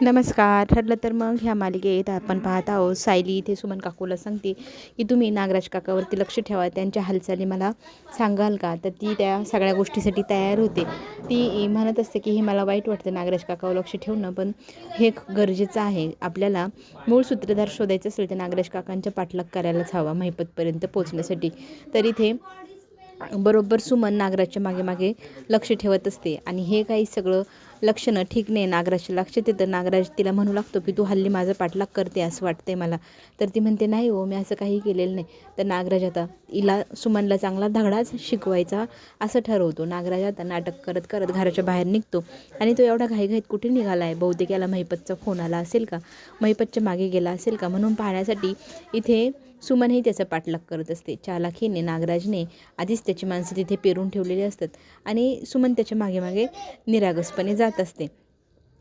नमस्कार. ठरलं तर मग ह्या मालिकेत आपण पाहत आहोत सायली इथे सुमन काकूला सांगते की तुम्ही नागराज काकावरती लक्ष ठेवा, त्यांच्या हालचाली मला सांगाल का. तर ती त्या सगळ्या गोष्टीसाठी तयार होते. ती म्हणत असते की हे मला वाईट वाटतं नागराज काकावर लक्ष ठेवणं, पण हे गरजेचं आहे. आपल्याला मूळ सूत्रधार शोधायचं असेल तर नागराज काकांच्या पाठलाग करायलाच हवा महिपतपर्यंत पोहोचण्यासाठी. तर इथे बरोबर सुमन नागराजच्या मागे मागे लक्ष ठेवत असते आणि हे काही सगळं लक्षणं ठीक नाही. नागराजच्या लक्षात येतं. नागराज तिला म्हणू लागतो की तू हल्ली माझा पाठलाग करते असं वाटतंय मला. तर ती म्हणते नाही हो, मी असं काही केलेलं नाही. तर नागराज आता हिला सुमनला चांगला धडाच शिकवायचा असं ठरवतो. नागराज आता नाटक करत करत घराच्या बाहेर निघतो आणि तो एवढा घाईघाईत कुठे निघाला आहे. बहुतेक याला महिपतचा फोन आला असेल का, महिपतच्या मागे गेला असेल का म्हणून पाहण्यासाठी इथे सुमनही त्याचा पाठलाग करत असते. चालाखीने नागराजने आधीच त्याची माणसं तिथे पेरून ठेवलेली असतात आणि सुमन त्याच्या मागे मागे निरागसपणे जात असते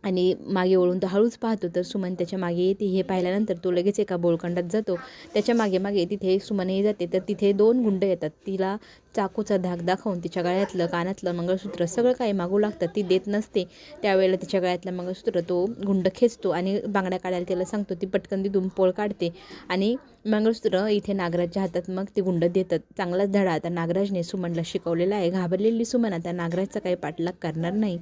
आणि मागे वळून तो हळूच पाहतो. तर सुमन त्याच्या मागे येते. हे पाहिल्यानंतर तो लगेच एका बोळखंडात जातो. त्याच्या मागे मागे तिथे सुमनही जाते. तर तिथे 2 गुंड येतात. तिला चाकूचा धाक दाखवून तिच्या गळ्यातलं कानातलं मंगळसूत्र सगळं काही मागू लागतात. ती देत नसते. त्यावेळेला तिच्या गळ्यातलं मंगळसूत्र तो गुंड खेचतो आणि बांगड्या काढायला तिला सांगतो. ती पटकन तिथून पळ काढते आणि मंगळसूत्र इथे नागराजच्या हातात मग ती गुंड देतात. चांगलाच धडा आता नागराजने सुमनला शिकवलेला आहे. घाबरलेली सुमन आता नागराजचा काही पाठलाग करणार नाही.